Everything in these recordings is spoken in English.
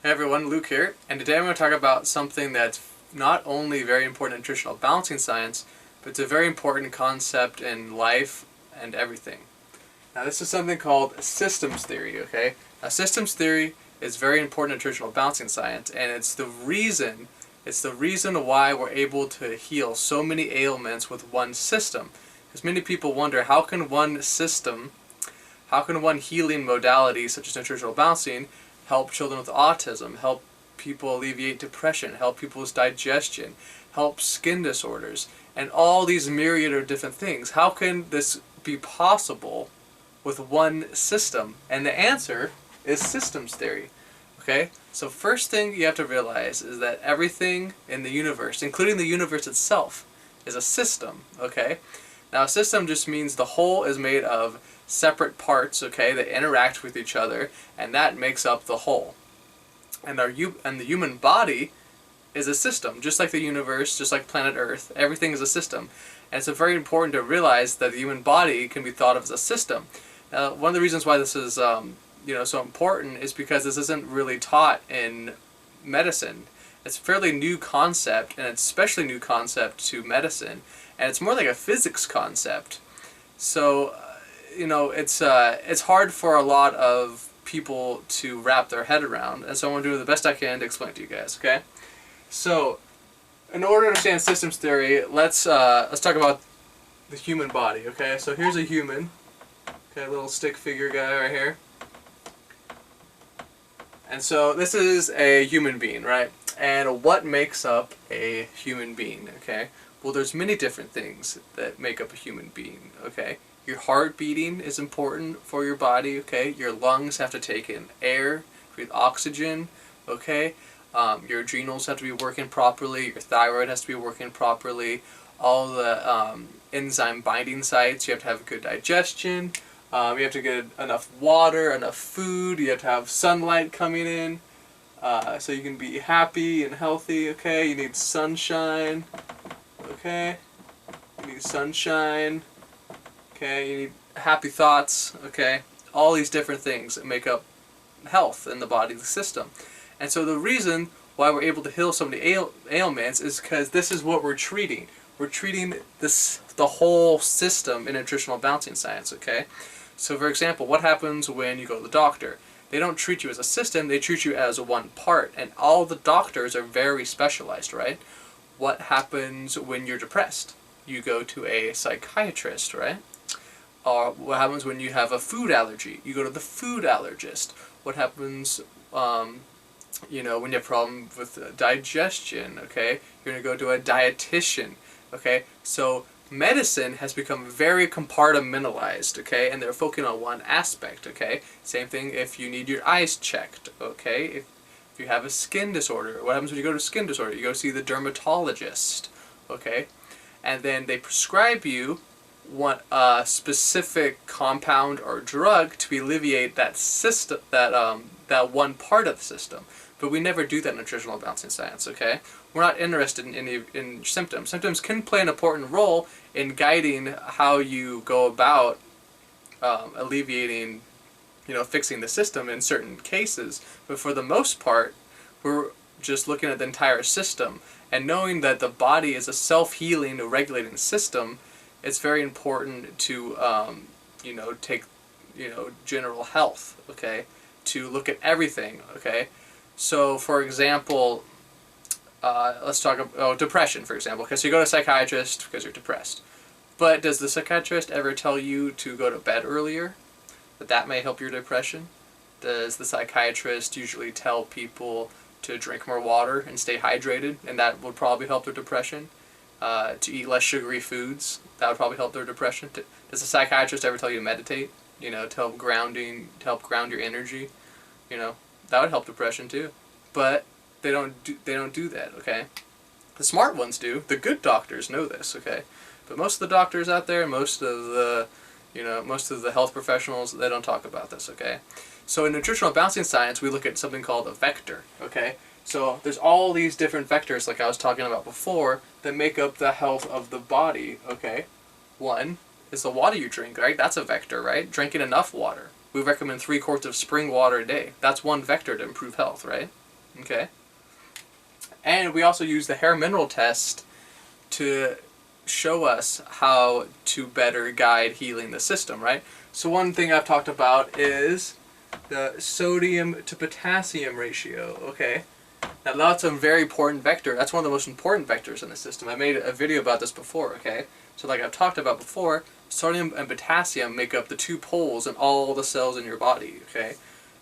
Hey everyone, Luke here, and today I'm going to talk about something that's not only very important in nutritional balancing science, but it's a very important concept in life and everything. Now this is something called systems theory, okay? Now systems theory is very important in nutritional balancing science, and it's the reason why we're able to heal so many ailments with one system. Because many people wonder, how can one healing modality such as nutritional balancing help children with autism, help people alleviate depression, help people's digestion, help skin disorders, and all these myriad of different things. How can this be possible with one system? And the answer is systems theory. Okay? So first thing you have to realize is that everything in the universe, including the universe itself, is a system. Okay? Now a system just means the whole is made of separate parts, okay, that interact with each other, and that makes up the whole. And the human body is a system, just like the universe, just like planet Earth. Everything is a system, and it's very important to realize that the human body can be thought of as a system. Now, one of the reasons why this is so important is because this isn't really taught in medicine. It's a fairly new concept, and it's especially new concept to medicine, and it's more like a physics concept. So it's hard for a lot of people to wrap their head around, and so I'm going to do the best I can to explain it to you guys, okay? So, in order to understand systems theory, let's talk about the human body, okay? So here's a human, okay, a little stick figure guy right here. And so this is a human being, right? And what makes up a human being, okay? Well, there's many different things that make up a human being, okay? Your heart beating is important for your body, okay? Your lungs have to take in air, breathe oxygen, okay? Your adrenals have to be working properly, your thyroid has to be working properly, all the enzyme binding sites, you have to have good digestion, you have to get enough water, enough food, you have to have sunlight coming in, so you can be happy and healthy, okay? You need sunshine, okay? You need sunshine. Okay, you need happy thoughts, okay? All these different things that make up health in the body, the system. And so the reason why we're able to heal so many ailments is because this is what we're treating. We're treating the whole system in nutritional balancing science, okay? So for example, what happens when you go to the doctor? They don't treat you as a system, they treat you as one part, and all the doctors are very specialized, right? What happens when you're depressed? You go to a psychiatrist, right? Or what happens when you have a food allergy? You go to the food allergist. What happens, when you have a problem with digestion? Okay, you're going to go to a dietitian. Okay, so medicine has become very compartmentalized. Okay, and they're focusing on one aspect. Okay, same thing if you need your eyes checked. Okay, if you have a skin disorder, what happens when you go to a skin disorder? You go see the dermatologist. Okay, and then they prescribe you a specific compound or drug to alleviate that system, that one part of the system. But we never do that in nutritional balancing science, okay? We're not interested in symptoms. Symptoms can play an important role in guiding how you go about alleviating, fixing the system in certain cases. But for the most part, we're just looking at the entire system. And knowing that the body is a self-healing, regulating system, it's very important to, take, general health, okay, to look at everything, okay. So, for example, let's talk about depression, for example. Okay, so you go to a psychiatrist because you're depressed. But does the psychiatrist ever tell you to go to bed earlier? That may help your depression? Does the psychiatrist usually tell people to drink more water and stay hydrated, and that would probably help their depression? To eat less sugary foods, that would probably help their depression. Does a psychiatrist ever tell you to meditate? To help ground your energy? That would help depression too. But they don't do that, okay? The smart ones do. The good doctors know this, okay? But most of the doctors out there, most of the health professionals, they don't talk about this, okay? So in nutritional balancing science, we look at something called a vector, okay? So there's all these different vectors, like I was talking about before, that make up the health of the body, okay? One is the water you drink, right? That's a vector, right? Drinking enough water. We recommend 3 quarts of spring water a day. That's one vector to improve health, right? Okay? And we also use the hair mineral test to show us how to better guide healing the system, right? So one thing I've talked about is the sodium to potassium ratio, okay? Now that's a very important vector. That's one of the most important vectors in the system. I made a video about this before, okay? So like I've talked about before, sodium and potassium make up the two poles in all the cells in your body, okay?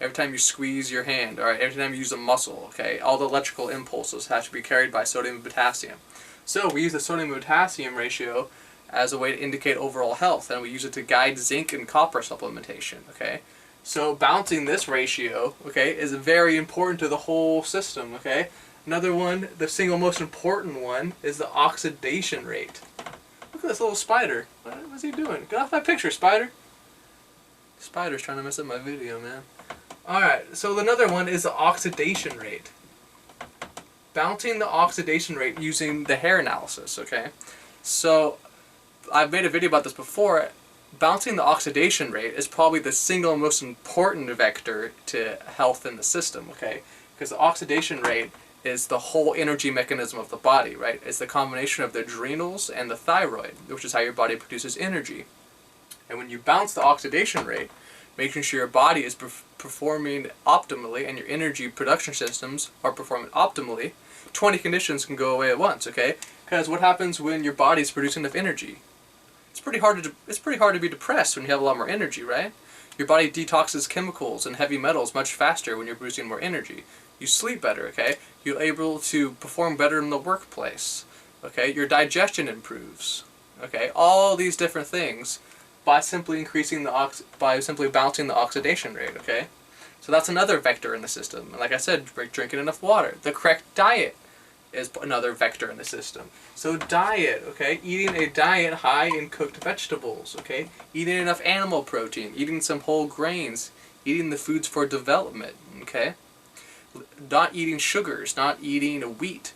Every time you squeeze your hand, alright, every time you use a muscle, okay, all the electrical impulses have to be carried by sodium and potassium. So we use the sodium and potassium ratio as a way to indicate overall health, and we use it to guide zinc and copper supplementation, okay? So balancing this ratio, okay, is very important to the whole system, okay? Another one, the single most important one, is the oxidation rate. Look at this little spider. What's he doing? Get off my picture, spider. Spider's trying to mess up my video, man. Alright, so another one is the oxidation rate. Balancing the oxidation rate using the hair analysis, okay? So, I've made a video about this before. Balancing the oxidation rate is probably the single most important vector to health in the system, okay? Because the oxidation rate is the whole energy mechanism of the body, right? It's the combination of the adrenals and the thyroid, which is how your body produces energy. And when you balance the oxidation rate, making sure your body is performing optimally and your energy production systems are performing optimally, 20 conditions can go away at once, okay? Because what happens when your body's producing enough energy? It's pretty hard to be depressed when you have a lot more energy, right? Your body detoxes chemicals and heavy metals much faster when you're producing more energy. You sleep better, okay? You're able to perform better in the workplace, okay? Your digestion improves, okay? All these different things by simply balancing the oxidation rate, okay? So that's another vector in the system. And like I said, drinking enough water. The correct diet is another vector in the system. So diet, okay? Eating a diet high in cooked vegetables, okay? Eating enough animal protein, eating some whole grains, eating the foods for development, okay? Not eating sugars, not eating wheat,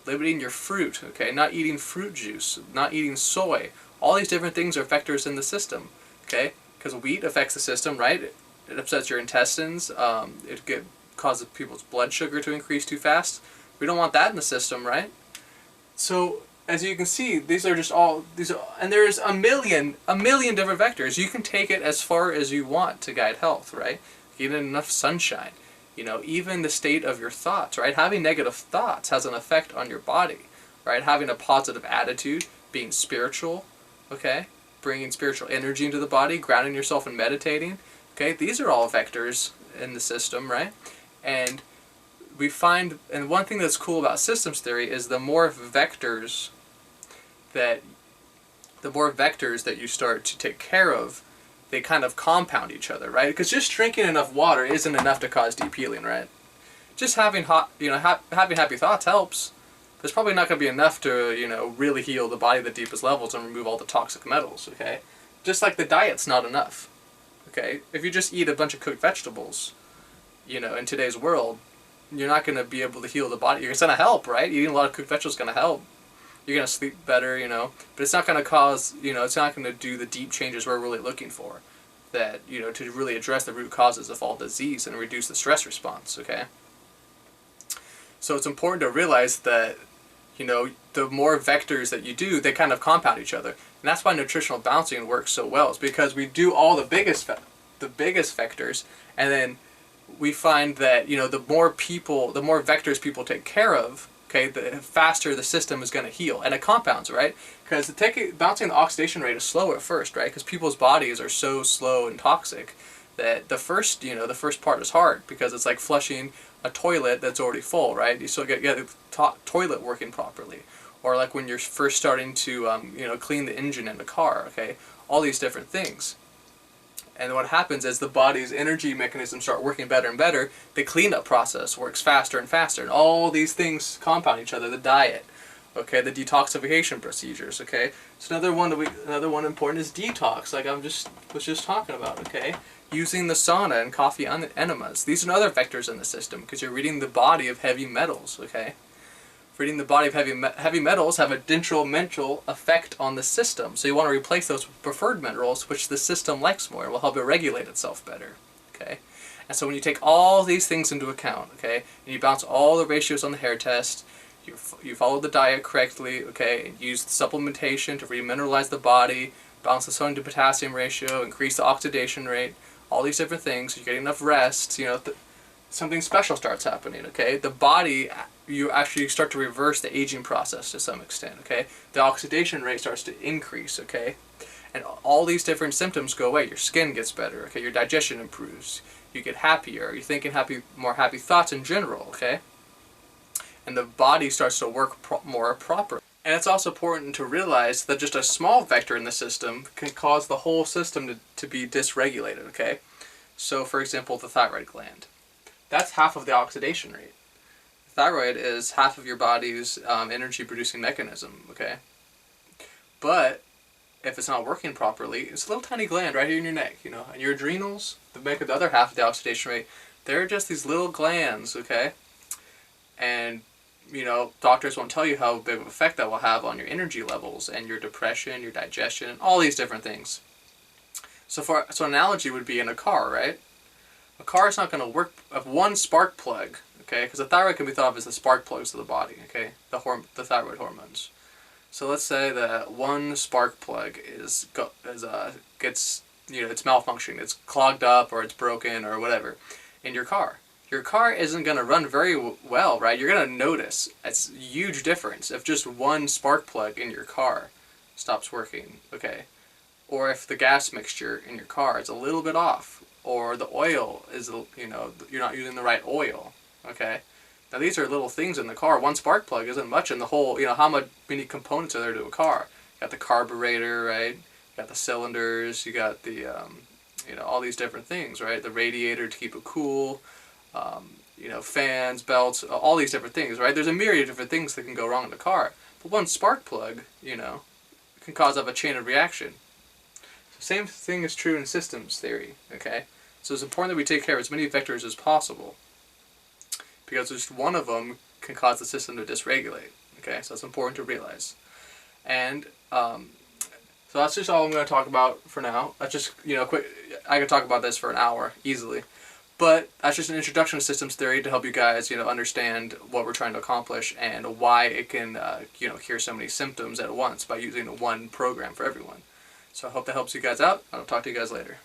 limiting your fruit, okay? Not eating fruit juice, not eating soy. All these different things are vectors in the system, okay? Because wheat affects the system, right? It upsets your intestines. Causes people's blood sugar to increase too fast. We don't want that in the system, right? So as you can see, and there's a million different vectors. You can take it as far as you want to guide health, right? Getting enough sunshine, even the state of your thoughts, right? Having negative thoughts has an effect on your body, right? Having a positive attitude, being spiritual, okay? Bringing spiritual energy into the body, grounding yourself and meditating, okay? These are all vectors in the system, right? And one thing that's cool about systems theory is the more vectors that you start to take care of, they kind of compound each other, right? Because just drinking enough water isn't enough to cause deep healing, right? Just having having happy thoughts helps. There's probably not going to be enough to, really heal the body at the deepest levels and remove all the toxic metals, okay? Just like the diet's not enough, okay? If you just eat a bunch of cooked vegetables, in today's world, you're not going to be able to heal the body. It's going to help, right? Eating a lot of cooked vegetables is going to help. You're going to sleep better, but it's not going to cause, it's not going to do the deep changes we're really looking for. That, to really address the root causes of all disease and reduce the stress response, okay? So it's important to realize that, the more vectors that you do, they kind of compound each other. And that's why nutritional balancing works so well. It's because we do all the biggest vectors, and then we find that, the more vectors people take care of, okay, the faster the system is going to heal. And it compounds, right? Because balancing the oxidation rate is slow at first, right? Because people's bodies are so slow and toxic that the first part is hard, because it's like flushing a toilet that's already full, right? You still get the toilet working properly. Or like when you're first starting to, clean the engine in the car, okay? All these different things. And what happens is the body's energy mechanisms start working better and better. The cleanup process works faster and faster. And all these things compound each other. The diet, okay? The detoxification procedures, okay? So another one important is detox, like was just talking about, okay? Using the sauna and coffee enemas. These are other vectors in the system because you're reading the body of heavy metals, okay? Reading the body of heavy metals have a detrimental effect on the system. So you want to replace those with preferred minerals, which the system likes more. It will help it regulate itself better, okay? And so when you take all these things into account, okay, and you balance all the ratios on the hair test, you follow the diet correctly, okay, and use supplementation to remineralize the body, balance the sodium to potassium ratio, increase the oxidation rate, all these different things, you're getting enough rest, you know, something special starts happening, okay? The body, you actually start to reverse the aging process to some extent, okay? The oxidation rate starts to increase, okay? And all these different symptoms go away. Your skin gets better, okay? Your digestion improves. You get happier. You're thinking more happy thoughts in general, okay? And the body starts to work more properly. And it's also important to realize that just a small vector in the system can cause the whole system to be dysregulated, okay? So, for example, the thyroid gland. That's half of the oxidation rate. The thyroid is half of your body's energy-producing mechanism, okay? But if it's not working properly, it's a little tiny gland right here in your neck, you know, and your adrenals, that make up the other half of the oxidation rate, they're just these little glands, okay? And, you know, doctors won't tell you how big of an effect that will have on your energy levels and your depression, your digestion, and all these different things. So an analogy would be in a car, right? A car is not going to work of one spark plug, okay? Because the thyroid can be thought of as the spark plugs of the body, okay? The thyroid hormones. So let's say that one spark plug gets, you know, it's malfunctioning, it's clogged up or it's broken or whatever in your car. Your car isn't going to run very well, right? You're going to notice it's a huge difference if just one spark plug in your car stops working, okay? Or if the gas mixture in your car is a little bit off, or the oil is, you know, you're not using the right oil, okay? Now these are little things in the car. One spark plug isn't much in the whole, you know, how many components are there to a car? You got the carburetor, right? You got the cylinders, you got the, you know, all these different things, right? The radiator to keep it cool, you know, fans, belts, all these different things, right? There's a myriad of different things that can go wrong in the car. But one spark plug, you know, can cause a chain of reaction. Same thing is true in systems theory, okay? So it's important that we take care of as many vectors as possible, because just one of them can cause the system to dysregulate, okay? So it's important to realize. And so that's just all I'm going to talk about for now. That's just, you know, quick. I could talk about this for an hour easily, but that's just an introduction to systems theory to help you guys, you know, understand what we're trying to accomplish and why it can, you know, cure so many symptoms at once by using one program for everyone. So I hope that helps you guys out. I'll talk to you guys later.